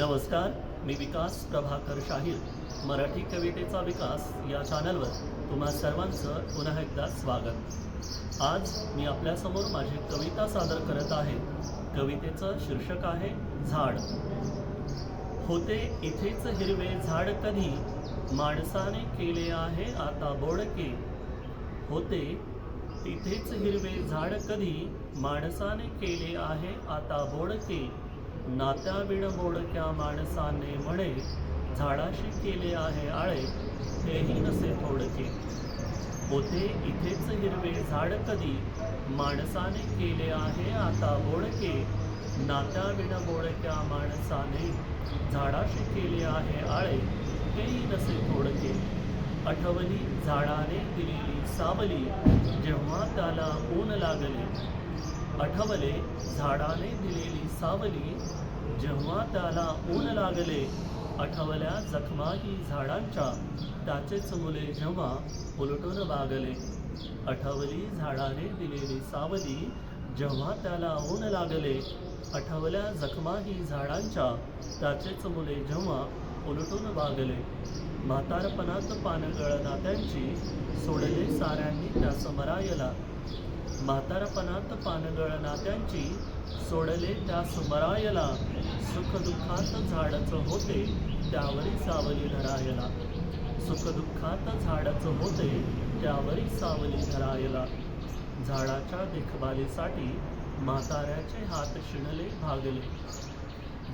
नमस्कार, मी विकास प्रभाकर शाहीर. मराठी कवितेचा विकास या चॅनलवर तुम्हा सर्वांचं पुन्हा एकदा स्वागत. आज मी आपल्यासमोर माझी कविता सादर करत आहे. कवितेचं शीर्षक आहे झाड. होते इथेच हिरवे झाड कधी, माणसाने केले आहे आता बोडके. होते इथेच हिरवे झाड कधी, माणसाने केले आहे आता बोडके. नात्याविण मोडक्या माणसाने म्हणे, झाडाशी केले आहे आळे, हेही नसे थोडके. होते इथेच हिरवे झाड कधी, माणसाने केले आहे आता बोडके. नात्याविण मोडक्या माणसाने झाडाशी केले आहे आळे, हेही नसे थोडके. आठवली झाडाने दिलेली सावली, जेव्हा त्याला ऊन लागले. आठवले झाडाने दिलेली सावली, जेव्हा त्याला ऊन लागले. आठवल्या जखमाही झाडांच्या, त्याचेच मुले जेव्हा उलटून वागले. आठवली झाडाने दिलेली सावली, जेव्हा त्याला ऊन लागले. आठवल्या जखमाही झाडांच्या, त्याचेच मुले जेव्हा उलटून वागले. म्हातारपणात पानगळ नात्यांची, सोडले साऱ्यांनी त्या समरायला. म्हातारपणात पानगळ नात्यांची, सोडले त्या सुमरायला. सुखदुःखात झाडच होते, त्यावरी सावली धरायला. सुखदुःखात झाडच होते, त्यावरी सावली धरायला. झाडाच्या देखभालीसाठी म्हाताऱ्याचे हात शिणले भागले.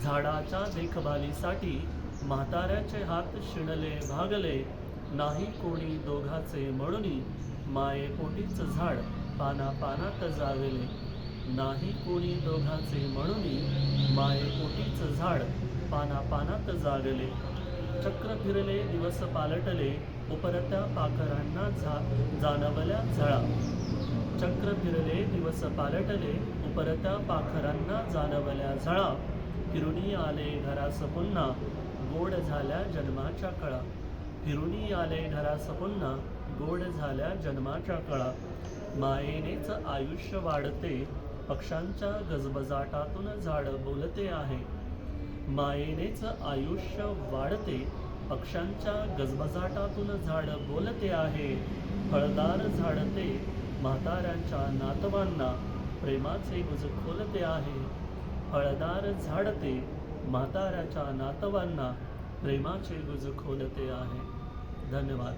झाडाच्या देखभालीसाठी म्हाताऱ्याचे हात शिणले भागले. नाही कोणी दोघाचे म्हणूनी, मायेपोटीच झाड पाना पानात जागले. नाही कोणी दोघाचे म्हणूनी, मायेपोटीच झाड पाना पानात जागले. चक्र फिरले दिवस पालटले, उपरत्या पाखरांना जाणवल्या झळा. चक्र फिरले दिवस पालटले, उपरत्या पाखरांना जाणवल्या झळा. फिरुनी आले घरास पुन्हा, गोड झाल्या जन्माच्या कळा. फिरुनी आले घरास पुन्हा, गोड झाल्या जन्माच्या कळा. मायेनेच आयुष्य वाढते, पक्ष्यांच्या गजबजाटातून झाड बोलते आहे. मायेनेच आयुष्य वाढते, पक्ष्यांच्या गजबजाटातून झाड बोलते आहे. फळदार झाडते म्हाताऱ्यांच्या नातवांना, प्रेमाचे गुज खोलते आहे. फळदार झाडते म्हाताऱ्याच्या नातवांना, प्रेमाचे गुज खोलते आहे. धन्यवाद.